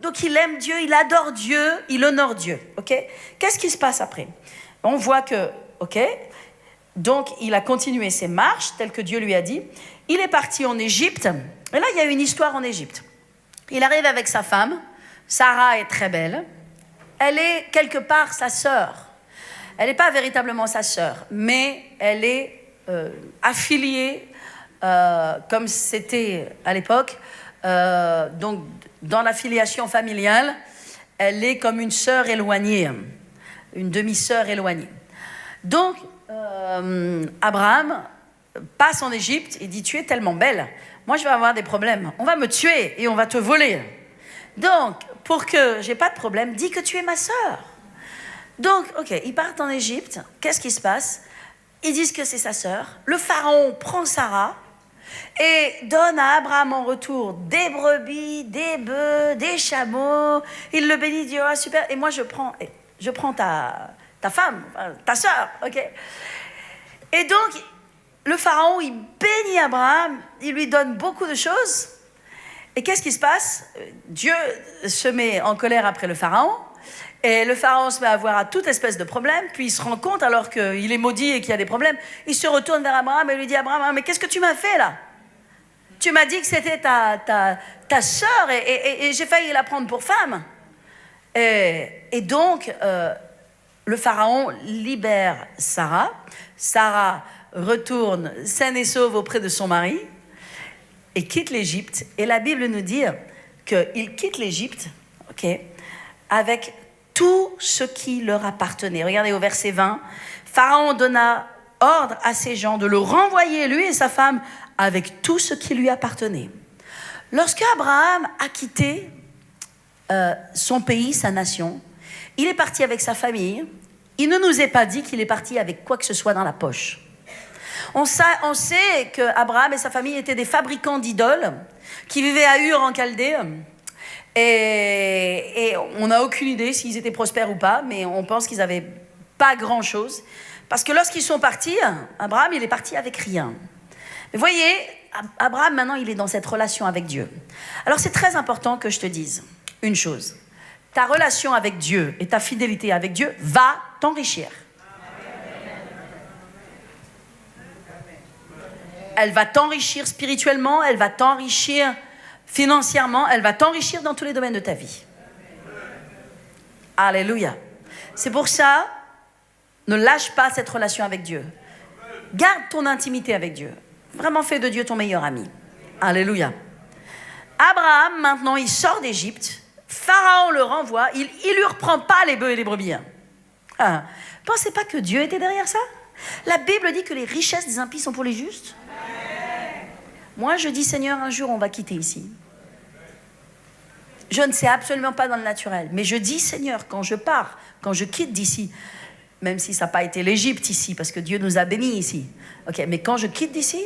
Donc il aime Dieu, il adore Dieu, il honore Dieu. Ok? Qu'est-ce qui se passe après? On voit que, ok, donc il a continué ses marches telles que Dieu lui a dit. Il est parti en Égypte. Et là, il y a une histoire en Égypte. Il arrive avec sa femme. Sarah est très belle. Elle est quelque part sa sœur. Elle n'est pas véritablement sa sœur, mais elle est affiliée, comme c'était à l'époque. Donc, dans la filiation familiale, elle est comme une sœur éloignée, une demi-sœur éloignée. Donc, Abraham passe en Égypte et dit « Tu es tellement belle, moi je vais avoir des problèmes. On va me tuer et on va te voler. Donc, pour que j'ai pas de problème, dis que tu es ma sœur. » Donc, ok, ils partent en Égypte. Qu'est-ce qui se passe? Ils disent que c'est sa sœur. Le pharaon prend Sarah et donne à Abraham en retour des brebis, des bœufs, des chameaux. Il le bénit, dit « Ah, super. » Et moi, je prends ta femme, ta sœur, ok? Et donc, le pharaon, il bénit Abraham, il lui donne beaucoup de choses. Et qu'est-ce qui se passe? Dieu se met en colère après le pharaon. Et le pharaon se met à avoir toute espèce de problèmes. Puis il se rend compte, alors qu'il est maudit et qu'il y a des problèmes, il se retourne vers Abraham et lui dit « Abraham, mais qu'est-ce que tu m'as fait là? Tu m'as dit que c'était ta sœur et j'ai failli la prendre pour femme. » Et donc, le pharaon libère Sarah. Sarah retourne saine et sauve auprès de son mari et quitte l'Égypte. Et la Bible nous dit qu'il quitte l'Égypte, ok, avec tout ce qui leur appartenait. Regardez au verset 20. Pharaon donna ordre à ses gens de le renvoyer, lui et sa femme, avec tout ce qui lui appartenait. Lorsque Abraham a quitté son pays, sa nation, il est parti avec sa famille. Il ne nous est pas dit qu'il est parti avec quoi que ce soit dans la poche. On sait qu'Abraham et sa famille étaient des fabricants d'idoles qui vivaient à Ur en Chaldée. Et on n'a aucune idée s'ils étaient prospères ou pas, mais on pense qu'ils n'avaient pas grand-chose. Parce que lorsqu'ils sont partis, Abraham, il est parti avec rien. Mais voyez, Abraham, maintenant, il est dans cette relation avec Dieu. Alors, c'est très important que je te dise une chose. Ta relation avec Dieu et ta fidélité avec Dieu va t'enrichir. Elle va t'enrichir spirituellement, elle va t'enrichir financièrement, elle va t'enrichir dans tous les domaines de ta vie. Alléluia. C'est pour ça, ne lâche pas cette relation avec Dieu. Garde ton intimité avec Dieu. Vraiment, fais de Dieu ton meilleur ami. Alléluia. Abraham, maintenant, il sort d'Égypte. Pharaon le renvoie. Il lui reprend pas les bœufs et les brebis. Pensez pas que Dieu était derrière ça? La Bible dit que les richesses des impies sont pour les justes. Moi, je dis, Seigneur, un jour, on va quitter ici. Je ne sais absolument pas dans le naturel, mais je dis, Seigneur, quand je pars, quand je quitte d'ici, même si ça n'a pas été l'Égypte ici, parce que Dieu nous a bénis ici, ok, mais quand je quitte d'ici,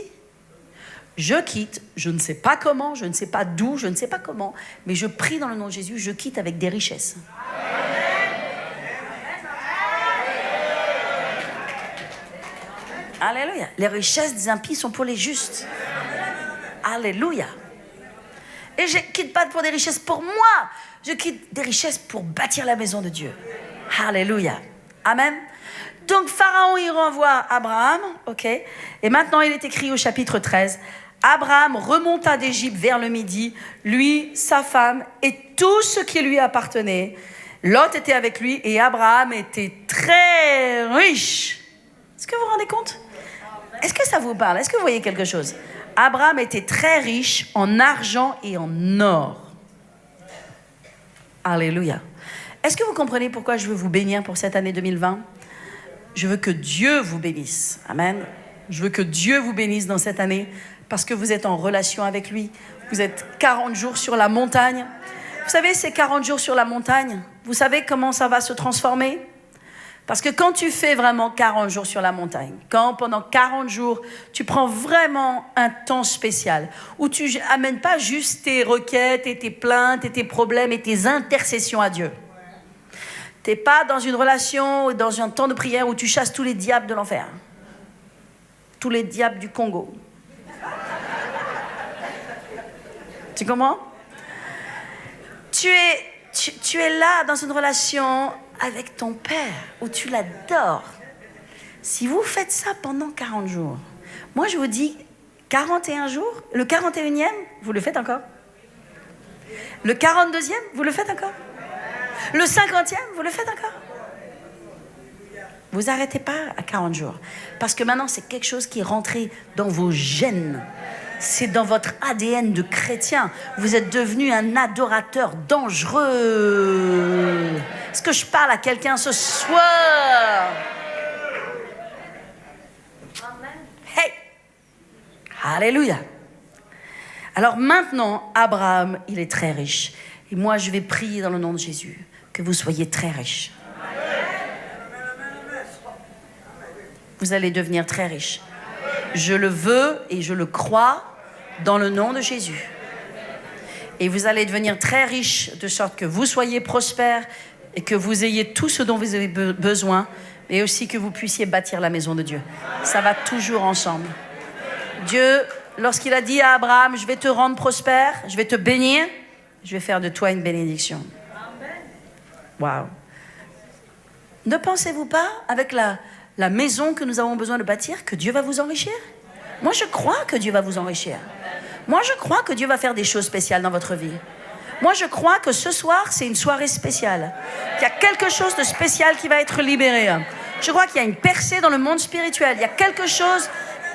je quitte, je ne sais pas comment, je ne sais pas d'où, je ne sais pas comment, mais je prie dans le nom de Jésus, je quitte avec des richesses. Alléluia. Les richesses des impies sont pour les justes. Alléluia. Et je ne quitte pas pour des richesses pour moi. Je quitte des richesses pour bâtir la maison de Dieu. Alléluia. Amen. Donc Pharaon, il renvoie Abraham. Ok. Et maintenant, il est écrit au chapitre 13. Abraham remonta d'Égypte vers le midi, lui, sa femme et tout ce qui lui appartenait. Lot était avec lui et Abraham était très riche. Est-ce que vous vous rendez compte? Est-ce que ça vous parle? Est-ce que vous voyez quelque chose? Abraham était très riche en argent et en or. Alléluia. Est-ce que vous comprenez pourquoi je veux vous bénir pour cette année 2020? Je veux que Dieu vous bénisse. Amen. Je veux que Dieu vous bénisse dans cette année parce que vous êtes en relation avec lui. Vous êtes 40 jours sur la montagne. Vous savez, ces 40 jours sur la montagne, vous savez comment ça va se transformer? Parce que quand tu fais vraiment 40 jours sur la montagne, quand pendant 40 jours, tu prends vraiment un temps spécial, où tu n'amènes pas juste tes requêtes et tes plaintes et tes problèmes et tes intercessions à Dieu. Tu n'es pas dans une relation ou dans un temps de prière où tu chasses tous les diables de l'enfer. Tous les diables du Congo. Tu comprends? Tu es là dans une relation avec ton Père, où tu l'adores. Si vous faites ça pendant 40 jours, moi je vous dis, 41 jours, le 41e, vous le faites encore. Le 42e, vous le faites encore. Le 50e, vous le faites encore. Vous n'arrêtez pas à 40 jours. Parce que maintenant, c'est quelque chose qui est rentré dans vos gènes. C'est dans votre ADN de chrétien. Vous êtes devenu un adorateur dangereux. Est-ce que je parle à quelqu'un ce soir? Hey! Alléluia! Alors maintenant, Abraham, il est très riche. Et moi, je vais prier dans le nom de Jésus que vous soyez très riches. Vous allez devenir très riches. Je le veux et je le crois dans le nom de Jésus. Et vous allez devenir très riches de sorte que vous soyez prospères et que vous ayez tout ce dont vous avez besoin, et aussi que vous puissiez bâtir la maison de Dieu. Ça va toujours ensemble. Dieu, lorsqu'il a dit à Abraham, je vais te rendre prospère, je vais te bénir, je vais faire de toi une bénédiction. Waouh. Ne pensez-vous pas, avec la maison que nous avons besoin de bâtir, que Dieu va vous enrichir? Moi, je crois que Dieu va vous enrichir. Moi, je crois que Dieu va faire des choses spéciales dans votre vie. Moi, je crois que ce soir, c'est une soirée spéciale. Qu'il y a quelque chose de spécial qui va être libéré. Je crois qu'il y a une percée dans le monde spirituel. Il y a quelque chose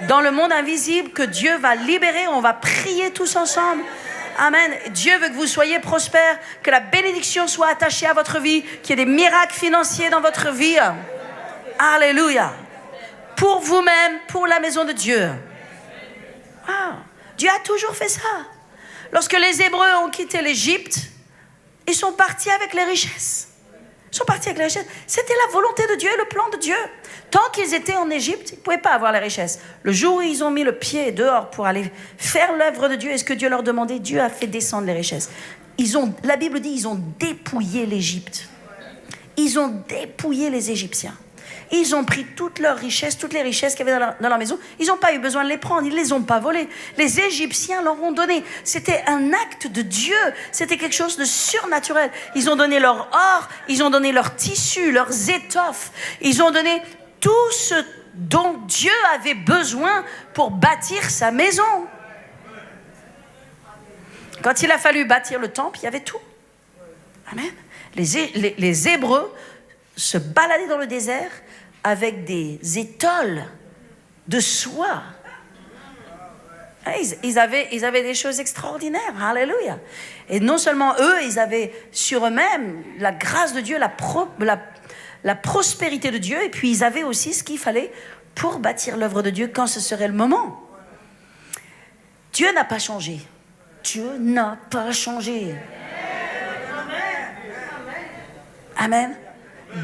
dans le monde invisible que Dieu va libérer. On va prier tous ensemble. Amen. Dieu veut que vous soyez prospères, que la bénédiction soit attachée à votre vie, qu'il y ait des miracles financiers dans votre vie. Alléluia. Pour vous-même, pour la maison de Dieu. Wow. Dieu a toujours fait ça. Lorsque les Hébreux ont quitté l'Égypte, ils sont partis avec les richesses. Ils sont partis avec les richesses. C'était la volonté de Dieu et le plan de Dieu. Tant qu'ils étaient en Égypte, ils ne pouvaient pas avoir les richesses. Le jour où ils ont mis le pied dehors pour aller faire l'œuvre de Dieu et ce que Dieu leur demandait, Dieu a fait descendre les richesses. La Bible dit ils ont dépouillé l'Égypte. Ils ont dépouillé les Égyptiens. Ils ont pris toutes leurs richesses, toutes les richesses qu'il y avait dans leur maison. Ils n'ont pas eu besoin de les prendre, ils ne les ont pas volées. Les Égyptiens leur ont donné. C'était un acte de Dieu. C'était quelque chose de surnaturel. Ils ont donné leur or, ils ont donné leurs tissus, leurs étoffes. Ils ont donné tout ce dont Dieu avait besoin pour bâtir sa maison. Quand il a fallu bâtir le temple, il y avait tout. Amen. Les Hébreux se baladaient dans le désert avec des étoles de soie. Ils avaient des choses extraordinaires. Alléluia. Et non seulement eux, ils avaient sur eux-mêmes la grâce de Dieu, la prospérité de Dieu, et puis ils avaient aussi ce qu'il fallait pour bâtir l'œuvre de Dieu quand ce serait le moment. Dieu n'a pas changé. Dieu n'a pas changé. Amen.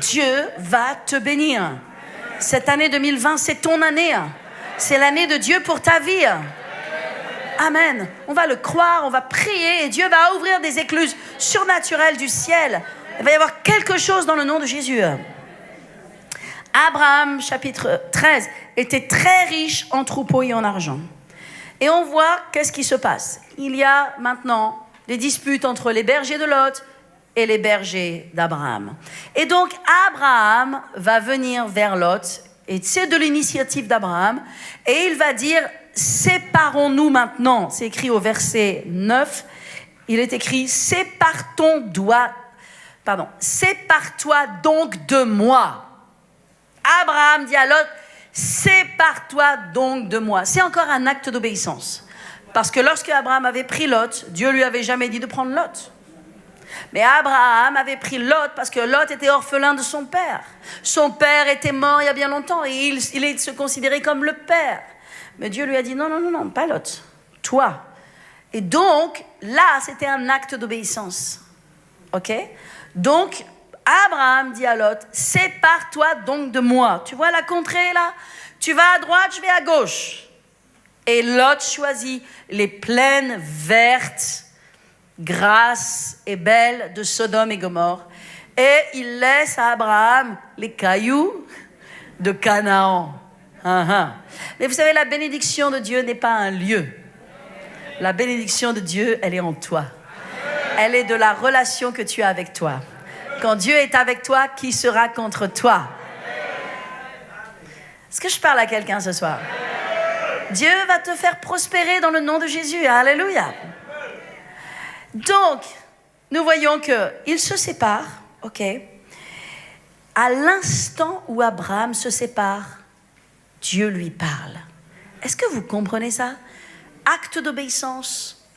Dieu va te bénir. Cette année 2020, c'est ton année. C'est l'année de Dieu pour ta vie. Amen. On va le croire, on va prier et Dieu va ouvrir des écluses surnaturelles du ciel. Il va y avoir quelque chose dans le nom de Jésus. Abraham, chapitre 13, était très riche en troupeaux et en argent. Et on voit qu'est-ce qui se passe. Il y a maintenant des disputes entre les bergers de Lot et les bergers d'Abraham. Et donc, Abraham va venir vers Lot, et c'est de l'initiative d'Abraham, et il va dire, séparons-nous maintenant. C'est écrit au verset 9, il est écrit, sépare-toi donc de moi. Abraham dit à Lot, sépare-toi donc de moi. C'est encore un acte d'obéissance. Parce que lorsque Abraham avait pris Lot, Dieu lui avait jamais dit de prendre Lot. Mais Abraham avait pris Lot parce que Lot était orphelin de son père. Son père était mort il y a bien longtemps et il se considérait comme le père. Mais Dieu lui a dit non, pas Lot, toi. Et donc, là, c'était un acte d'obéissance. Ok? Donc, Abraham dit à Lot, sépare-toi donc de moi. Tu vois la contrée là? Tu vas à droite, je vais à gauche. Et Lot choisit les plaines vertes, grasses et belles de Sodome et Gomorrhe. Et il laisse à Abraham les cailloux de Canaan. Mais vous savez, la bénédiction de Dieu n'est pas un lieu. La bénédiction de Dieu, elle est en toi. Elle est de la relation que tu as avec toi. Quand Dieu est avec toi, qui sera contre toi? Est-ce que je parle à quelqu'un ce soir? Dieu va te faire prospérer dans le nom de Jésus. Alléluia. Donc, nous voyons qu'ils se séparent, ok? À l'instant où Abraham se sépare, Dieu lui parle. Est-ce que vous comprenez ça? Acte d'obéissance,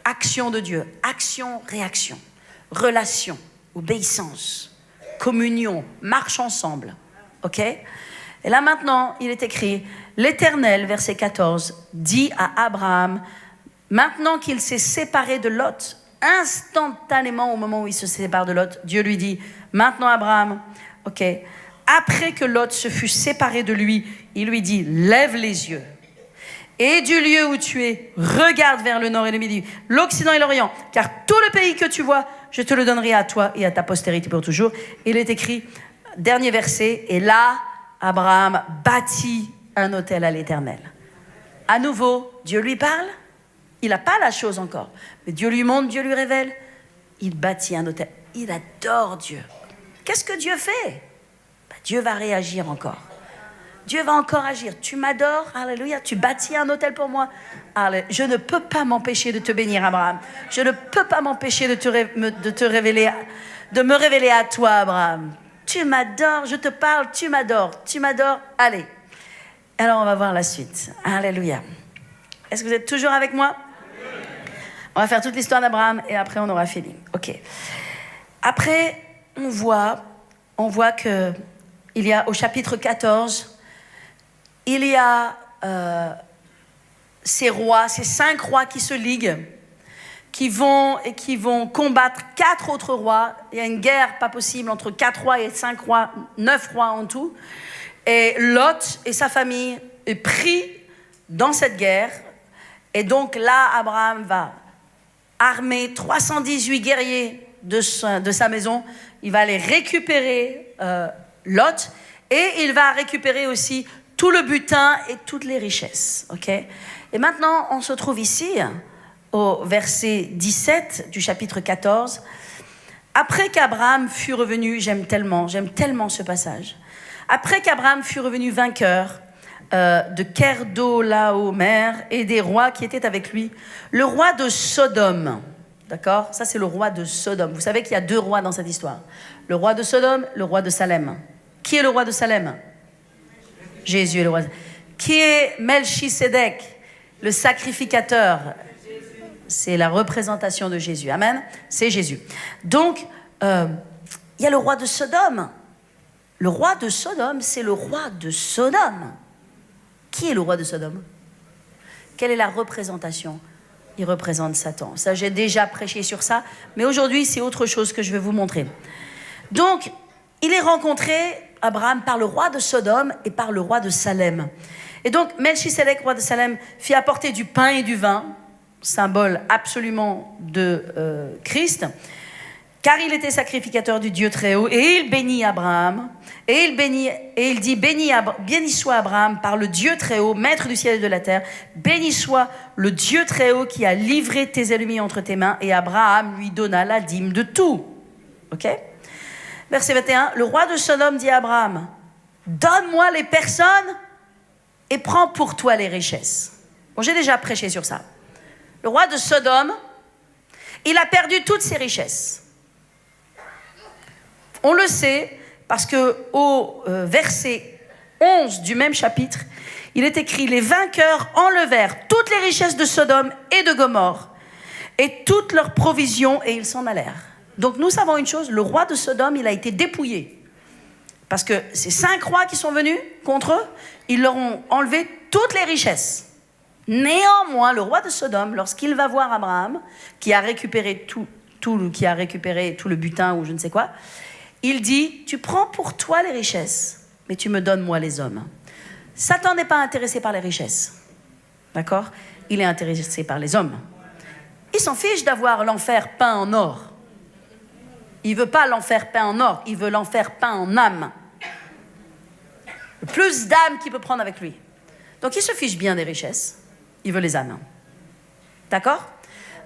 action de Dieu. Action, réaction. Relation, obéissance, communion, marche ensemble, ok? Et là maintenant, il est écrit, l'Éternel, verset 14, dit à Abraham, maintenant qu'il s'est séparé de Lot, instantanément au moment où il se sépare de Lot, Dieu lui dit, maintenant Abraham, ok, après que Lot se fut séparé de lui, il lui dit, lève les yeux, et du lieu où tu es, regarde vers le nord et le midi, l'Occident et l'Orient, car tout le pays que tu vois, je te le donnerai à toi et à ta postérité pour toujours. Il est écrit, dernier verset, et là, Abraham bâtit un autel à l'Éternel. À nouveau, Dieu lui parle. Il n'a pas la chose encore. Mais Dieu lui montre, Dieu lui révèle. Il bâtit un autel. Il adore Dieu. Qu'est-ce que Dieu fait? Dieu va réagir encore. Dieu va encore agir. Tu m'adores, alléluia. Tu bâtis un autel pour moi. Je ne peux pas m'empêcher de te bénir, Abraham. Je ne peux pas m'empêcher de me révéler à toi, Abraham. Tu m'adores, je te parle, tu m'adores, allez. Alors on va voir la suite. Alléluia. Est-ce que vous êtes toujours avec moi? On va faire toute l'histoire d'Abraham et après on aura fini. Ok. Après, on voit que il y a au chapitre 14, il y a ces 5 rois qui se liguent, qui vont combattre 4 autres rois. Il y a une guerre pas possible entre 4 rois et 5 rois, 9 rois en tout. Et Lot et sa famille est pris dans cette guerre. Et donc là, Abraham va armer 318 guerriers de sa maison. Il va aller récupérer Lot. Et il va récupérer aussi tout le butin et toutes les richesses. Okay? Et maintenant, on se trouve ici au verset 17 du chapitre 14, après qu'Abraham fut revenu, j'aime tellement ce passage, après qu'Abraham fut revenu vainqueur de Kedorlaomer et des rois qui étaient avec lui, le roi de Sodome, d'accord? Ça c'est le roi de Sodome. Vous savez qu'il y a 2 rois dans cette histoire. Le roi de Sodome, le roi de Salem. Qui est le roi de Salem? Jésus est le roi. Qui est Melchisédek, le sacrificateur? C'est la représentation de Jésus. Amen. C'est Jésus. Donc, il y a le roi de Sodome. Le roi de Sodome, c'est le roi de Sodome. Qui est le roi de Sodome? Quelle est la représentation? Il représente Satan. Ça, j'ai déjà prêché sur ça. Mais aujourd'hui, c'est autre chose que je vais vous montrer. Donc, il est rencontré, Abraham, par le roi de Sodome et par le roi de Salem. Et donc, Melchisédek, roi de Salem, fit apporter du pain et du vin, symbole absolument de Christ, car il était sacrificateur du Dieu très haut, et il bénit Abraham, et il dit, béni soit Abraham par le Dieu très haut, maître du ciel et de la terre, béni soit le Dieu très haut qui a livré tes ennemis entre tes mains, et Abraham lui donna la dîme de tout. Ok? Verset 21, le roi de Sodome dit à Abraham, donne-moi les personnes et prends pour toi les richesses. Bon, j'ai déjà prêché sur ça. Le roi de Sodome, il a perdu toutes ses richesses. On le sait parce qu'au verset 11 du même chapitre, il est écrit « Les vainqueurs enlevèrent toutes les richesses de Sodome et de Gomorrhe et toutes leurs provisions et ils s'en allèrent. » Donc nous savons une chose, le roi de Sodome, il a été dépouillé. Parce que ces 5 rois qui sont venus contre eux, ils leur ont enlevé toutes les richesses. Néanmoins, le roi de Sodome, lorsqu'il va voir Abraham, qui a récupéré tout le butin ou je ne sais quoi, il dit, tu prends pour toi les richesses, mais tu me donnes moi les hommes. Satan n'est pas intéressé par les richesses, d'accord? Il est intéressé par les hommes. Il s'en fiche d'avoir l'enfer peint en or. Il ne veut pas l'enfer peint en or, il veut l'enfer peint en âme. Le plus d'âmes qu'il peut prendre avec lui. Donc il se fiche bien des richesses. Il veut les âmes. D'accord?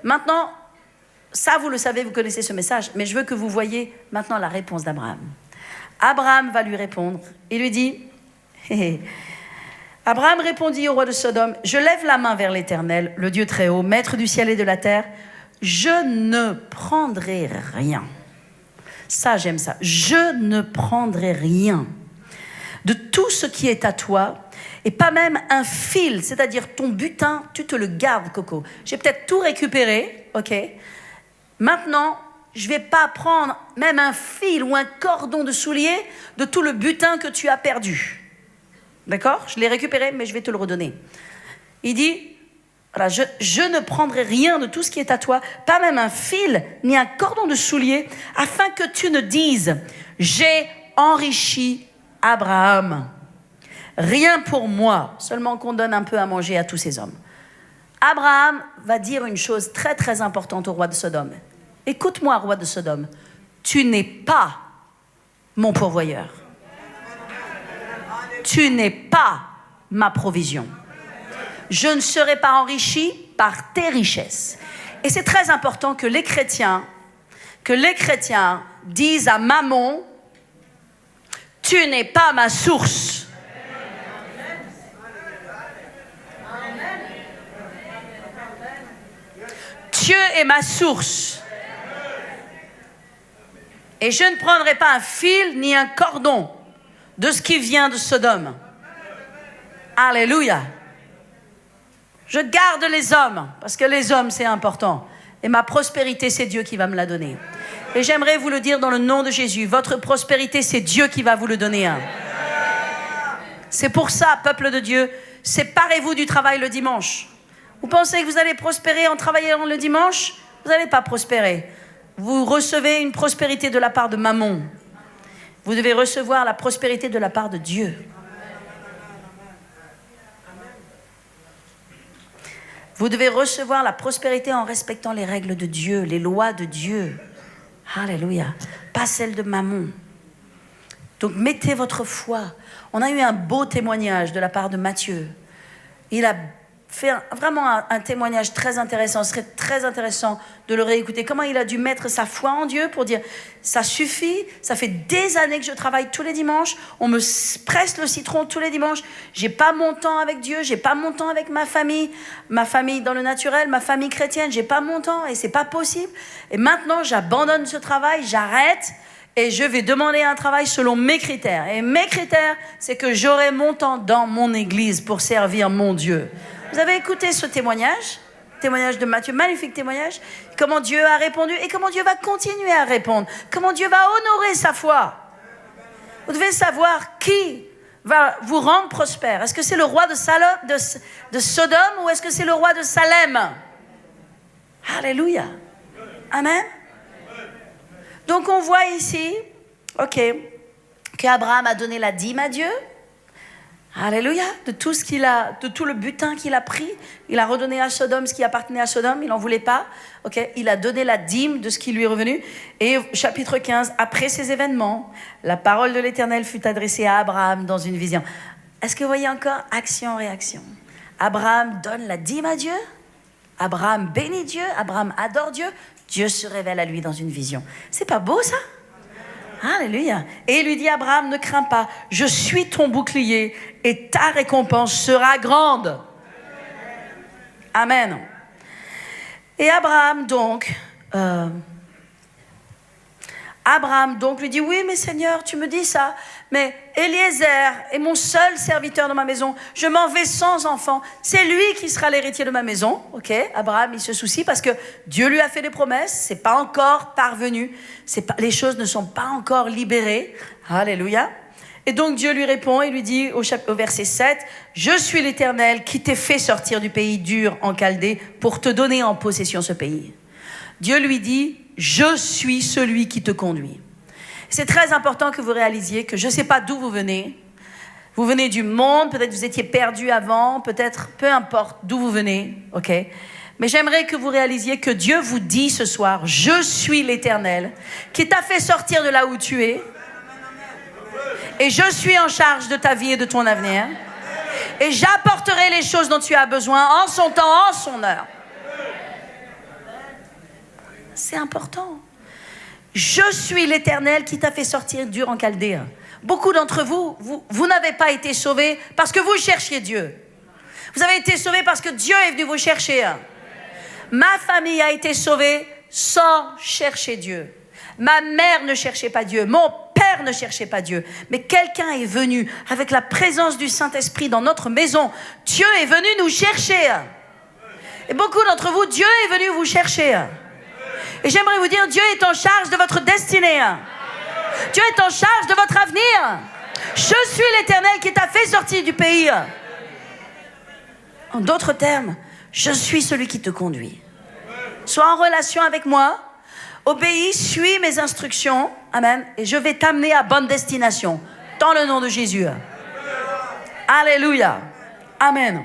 Maintenant, ça, vous le savez, vous connaissez ce message, mais je veux que vous voyez maintenant la réponse d'Abraham. Abraham va lui répondre. Il lui dit, Abraham répondit au roi de Sodome, « Je lève la main vers l'Éternel, le Dieu très haut, maître du ciel et de la terre. Je ne prendrai rien. » Ça, j'aime ça. « Je ne prendrai rien de tout ce qui est à toi, et pas même un fil, c'est-à-dire ton butin, tu te le gardes, Coco. J'ai peut-être tout récupéré, ok? Maintenant, je ne vais pas prendre même un fil ou un cordon de soulier de tout le butin que tu as perdu. » D'accord? Je l'ai récupéré, mais je vais te le redonner. Il dit, voilà, je ne prendrai rien de tout ce qui est à toi, pas même un fil, ni un cordon de soulier, afin que tu ne dises, j'ai enrichi Abraham. Rien pour moi, seulement qu'on donne un peu à manger à tous ces hommes. Abraham va dire une chose très très importante au roi de Sodome. Écoute-moi, roi de Sodome, tu n'es pas mon pourvoyeur. Tu n'es pas ma provision. Je ne serai pas enrichi par tes richesses. Et c'est très important que les chrétiens disent à Mammon, tu n'es pas ma source. Dieu est ma source. Et je ne prendrai pas un fil ni un cordon de ce qui vient de Sodome. Alléluia. Je garde les hommes, parce que les hommes, c'est important. Et ma prospérité, c'est Dieu qui va me la donner. Et j'aimerais vous le dire dans le nom de Jésus. Votre prospérité, c'est Dieu qui va vous le donner. C'est pour ça, peuple de Dieu, séparez-vous du travail le dimanche. Vous pensez que vous allez prospérer en travaillant le dimanche? Vous n'allez pas prospérer. Vous recevez une prospérité de la part de Mammon. Vous devez recevoir la prospérité de la part de Dieu. Vous devez recevoir la prospérité en respectant les règles de Dieu, les lois de Dieu. Alléluia. Pas celles de Mammon. Donc mettez votre foi. On a eu un beau témoignage de la part de Matthieu. Il a fait vraiment un témoignage très intéressant. Ce serait très intéressant de le réécouter. Comment il a dû mettre sa foi en Dieu pour dire, ça suffit, ça fait des années que je travaille tous les dimanches, on me presse le citron tous les dimanches, j'ai pas mon temps avec Dieu, j'ai pas mon temps avec ma famille dans le naturel, ma famille chrétienne, j'ai pas mon temps et c'est pas possible. Et maintenant, j'abandonne ce travail, j'arrête et je vais demander un travail selon mes critères. Et mes critères, c'est que j'aurai mon temps dans mon église pour servir mon Dieu. Vous avez écouté ce témoignage de Matthieu, magnifique témoignage, comment Dieu a répondu et comment Dieu va continuer à répondre, comment Dieu va honorer sa foi. Vous devez savoir qui va vous rendre prospère. Est-ce que c'est le roi de Sodome ou est-ce que c'est le roi de Salem? Alléluia. Amen. Donc on voit ici, qu'Abraham a donné la dîme à Dieu. Alléluia, de tout le butin qu'il a pris, il a redonné à Sodome ce qui appartenait à Sodome, il n'en voulait pas, il a donné la dîme de ce qui lui est revenu. Et chapitre 15, après ces événements, la parole de l'Éternel fut adressée à Abraham dans une vision. Est-ce que vous voyez encore action-réaction? Abraham donne la dîme à Dieu, Abraham bénit Dieu, Abraham adore Dieu, Dieu se révèle à lui dans une vision. C'est pas beau ça? Alléluia. Et il lui dit, Abraham, ne crains pas, je suis ton bouclier et ta récompense sera grande. Amen. Et Abraham donc lui dit, oui, mais Seigneur, tu me dis ça, mais Eliezer est mon seul serviteur dans ma maison. Je m'en vais sans enfant. C'est lui qui sera l'héritier de ma maison. Abraham, il se soucie parce que Dieu lui a fait des promesses. C'est pas encore parvenu. Les choses ne sont pas encore libérées. Alléluia. Et donc Dieu lui répond et lui dit au verset 7, « Je suis l'Éternel qui t'ai fait sortir du pays dur en Chaldée pour te donner en possession ce pays. » Dieu lui dit, « Je suis celui qui te conduit. » C'est très important que vous réalisiez que je ne sais pas d'où vous venez. Vous venez du monde, peut-être vous étiez perdu avant, peut-être, peu importe d'où vous venez, Mais j'aimerais que vous réalisiez que Dieu vous dit ce soir, « Je suis l'Éternel qui t'a fait sortir de là où tu es. Et je suis en charge de ta vie et de ton avenir. Et j'apporterai les choses dont tu as besoin en son temps, en son heure. » C'est important. Je suis l'Éternel qui t'a fait sortir d'Ur en Chaldée. Beaucoup d'entre vous, vous n'avez pas été sauvés parce que vous cherchiez Dieu. Vous avez été sauvés parce que Dieu est venu vous chercher. Ma famille a été sauvée sans chercher Dieu. Ma mère ne cherchait pas Dieu. Mon père ne cherchait pas Dieu. Mais quelqu'un est venu avec la présence du Saint-Esprit dans notre maison. Dieu est venu nous chercher. Et beaucoup d'entre vous, Dieu est venu vous chercher. Et j'aimerais vous dire, Dieu est en charge de votre destinée. Dieu est en charge de votre avenir. Je suis l'Éternel qui t'a fait sortir du pays. En d'autres termes, je suis celui qui te conduit. Sois en relation avec moi, obéis, suis mes instructions, amen, et je vais t'amener à bonne destination, dans le nom de Jésus. Alléluia, amen.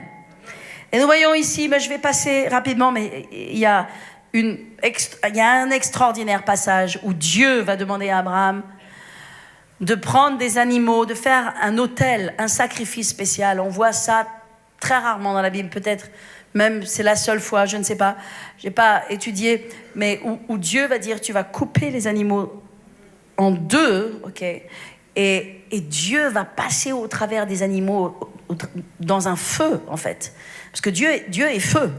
Et nous voyons ici, mais je vais passer rapidement, mais il y a un extraordinaire passage où Dieu va demander à Abraham de prendre des animaux, de faire un autel, un sacrifice spécial. On voit ça très rarement dans la Bible, peut-être même c'est la seule fois, je ne sais pas, je n'ai pas étudié, mais où Dieu va dire, tu vas couper les animaux en deux, ok, et Dieu va passer au travers des animaux dans un feu, en fait. Parce que Dieu est feu.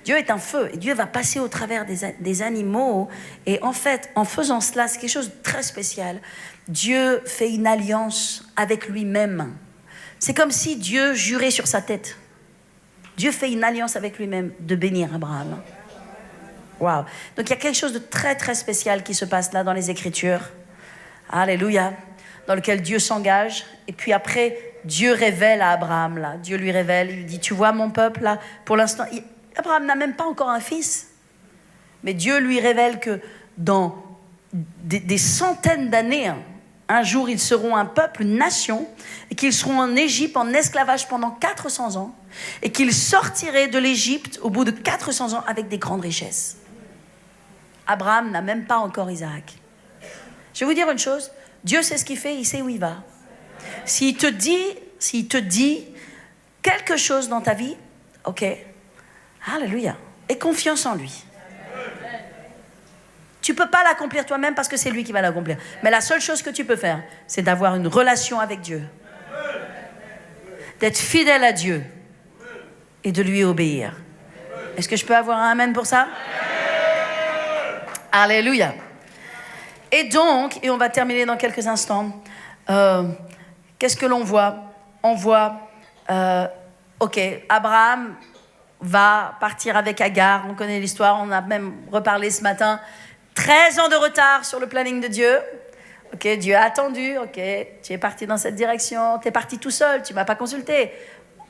Dieu est un feu, et Dieu va passer au travers des animaux, et en fait, en faisant cela, c'est quelque chose de très spécial. Dieu fait une alliance avec lui-même. C'est comme si Dieu jurait sur sa tête. Dieu fait une alliance avec lui-même de bénir Abraham. Waouh! Donc il y a quelque chose de très très spécial qui se passe là dans les Écritures. Alléluia! Dans lequel Dieu s'engage, et puis après, Dieu révèle à Abraham, là. Dieu lui révèle, il lui dit, tu vois mon peuple, là, pour l'instant, Abraham n'a même pas encore un fils. Mais Dieu lui révèle que dans des centaines d'années, un jour, ils seront un peuple, une nation, et qu'ils seront en Égypte en esclavage pendant 400 ans, et qu'ils sortiraient de l'Égypte au bout de 400 ans avec des grandes richesses. Abraham n'a même pas encore Isaac. Je vais vous dire une chose, Dieu sait ce qu'il fait, il sait où il va. S'il te dit quelque chose dans ta vie, ok, alléluia, aie confiance en lui. Tu ne peux pas l'accomplir toi-même parce que c'est lui qui va l'accomplir. Mais la seule chose que tu peux faire, c'est d'avoir une relation avec Dieu. D'être fidèle à Dieu et de lui obéir. Est-ce que je peux avoir un amen pour ça? Alléluia. Et donc, et on va terminer dans quelques instants, qu'est-ce que l'on voit? On voit, ok, Abraham va partir avec Agar. On connaît l'histoire, on a même reparlé ce matin. 13 ans de retard sur le planning de Dieu. Ok, Dieu a attendu. Ok, tu es parti dans cette direction. Tu es parti tout seul. Tu ne m'as pas consulté.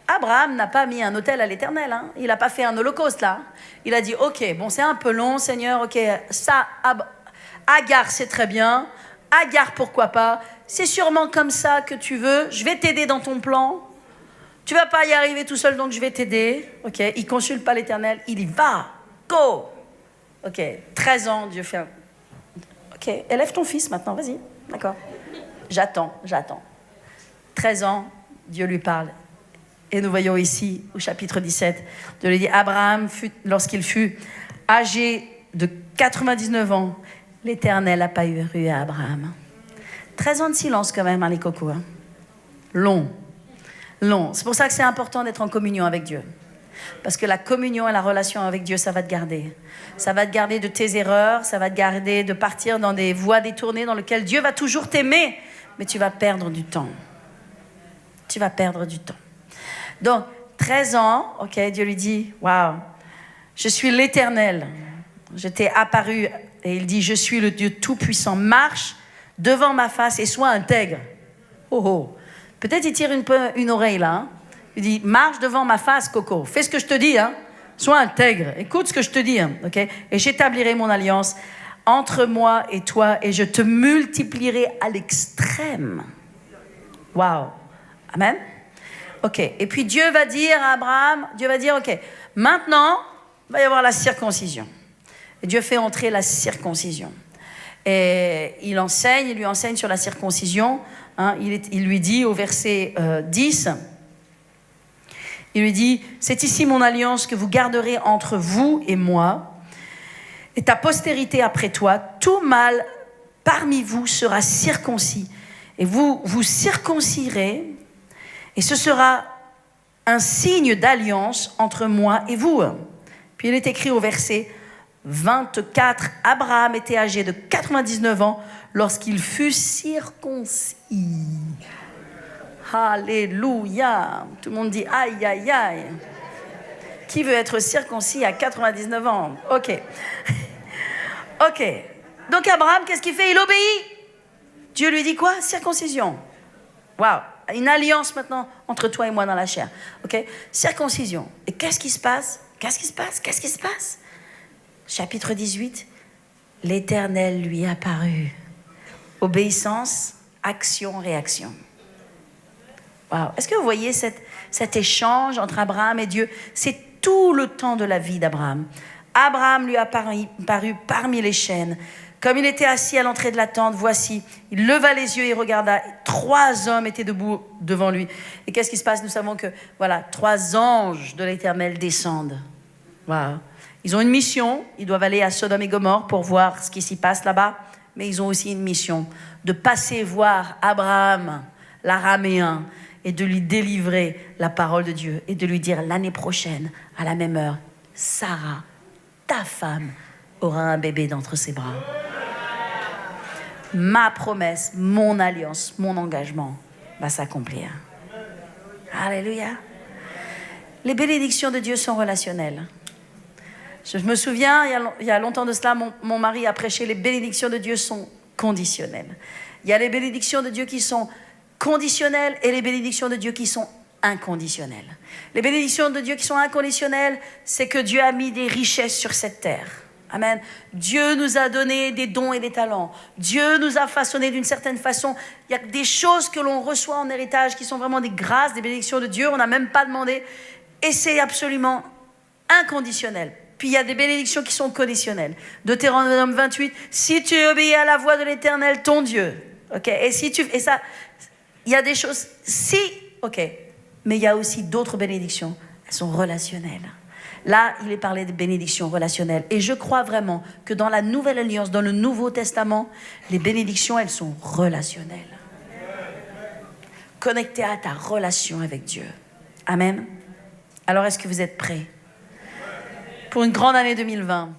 Abraham n'a pas mis un autel à l'Éternel. Hein. Il n'a pas fait un holocauste là. Il a dit, ok, bon, c'est un peu long, Seigneur. Ok, ça, Agar, c'est très bien. Agar, pourquoi pas. C'est sûrement comme ça que tu veux. Je vais t'aider dans ton plan. Tu ne vas pas y arriver tout seul, donc je vais t'aider. Ok, il ne consulte pas l'Éternel. Il y va. Go. Ok, 13 ans, Dieu fait un... Ok, élève ton fils maintenant, vas-y. D'accord. J'attends. 13 ans, Dieu lui parle. Et nous voyons ici, au chapitre 17, Dieu lui dit, Abraham, lorsqu'il fut âgé de 99 ans, l'Éternel a paru à Abraham. 13 ans de silence quand même, hein, les cocos. Hein. Long. C'est pour ça que c'est important d'être en communion avec Dieu. Parce que la communion et la relation avec Dieu, ça va te garder. Ça va te garder de tes erreurs, ça va te garder de partir dans des voies détournées dans lesquelles Dieu va toujours t'aimer, mais tu vas perdre du temps. Donc, 13 ans, ok, Dieu lui dit, waouh, je suis l'Éternel. Je t'ai apparu, et il dit, je suis le Dieu tout-puissant. Marche devant ma face et sois intègre. Oh. Peut-être il tire une oreille là, hein. Il dit, marche devant ma face, Coco. Fais ce que je te dis, hein. Sois intègre. Écoute ce que je te dis, hein, okay? Et j'établirai mon alliance entre moi et toi et je te multiplierai à l'extrême. Waouh. Amen. Ok. Et puis Dieu va dire à Abraham, ok, maintenant, il va y avoir la circoncision. Et Dieu fait entrer la circoncision. Et il lui enseigne sur la circoncision. Hein, il lui dit au verset 10... Il lui dit, c'est ici mon alliance que vous garderez entre vous et moi. et ta postérité après toi, tout mâle parmi vous sera circoncis. Et vous vous circoncirez, et ce sera un signe d'alliance entre moi et vous. Puis il est écrit au verset 24, Abraham était âgé de 99 ans lorsqu'il fut circoncis. Alléluia. Tout le monde dit aïe, aïe, aïe. Qui veut être circoncis à 99 ans? Ok. Ok. Donc Abraham, qu'est-ce qu'il fait? Il obéit. Dieu lui dit quoi? Circoncision. Waouh. Une alliance maintenant entre toi et moi dans la chair. Ok? Circoncision. Et qu'est-ce qui se passe? Qu'est-ce qui se passe? Qu'est-ce qui se passe? Chapitre 18. L'Éternel lui apparut. Obéissance, action, réaction. Wow. Est-ce que vous voyez cet échange entre Abraham et Dieu? C'est tout le temps de la vie d'Abraham. Abraham lui a paru parmi les chênes. Comme il était assis à l'entrée de la tente, voici, il leva les yeux et regarda. 3 hommes étaient debout devant lui. Et qu'est-ce qui se passe? Nous savons que, voilà, 3 anges de l'Éternel descendent. Wow. Ils ont une mission. Ils doivent aller à Sodome et Gomorrhe pour voir ce qui s'y passe là-bas. Mais ils ont aussi une mission de passer voir Abraham, l'araméen, et de lui délivrer la parole de Dieu et de lui dire l'année prochaine, à la même heure, Sarah, ta femme, aura un bébé d'entre ses bras. Ma promesse, mon alliance, mon engagement va s'accomplir. Alléluia. Les bénédictions de Dieu sont relationnelles. Je me souviens, il y a longtemps de cela, mon mari a prêché, les bénédictions de Dieu sont conditionnelles. Il y a les bénédictions de Dieu qui sont conditionnelles et les bénédictions de Dieu qui sont inconditionnelles. Les bénédictions de Dieu qui sont inconditionnelles, c'est que Dieu a mis des richesses sur cette terre. Amen. Dieu nous a donné des dons et des talents. Dieu nous a façonnés d'une certaine façon. Il y a des choses que l'on reçoit en héritage qui sont vraiment des grâces, des bénédictions de Dieu. On n'a même pas demandé. Et c'est absolument inconditionnel. Puis il y a des bénédictions qui sont conditionnelles. Deutéronome 28, si tu obéis à la voix de l'Éternel, ton Dieu. Ok. Et ça, il y a des choses. Ok. Mais il y a aussi d'autres bénédictions. Elles sont relationnelles. Là, il est parlé de bénédictions relationnelles. Et je crois vraiment que dans la Nouvelle Alliance, dans le Nouveau Testament, les bénédictions, elles sont relationnelles. Connectées à ta relation avec Dieu. Amen. Alors, est-ce que vous êtes prêts pour une grande année 2020?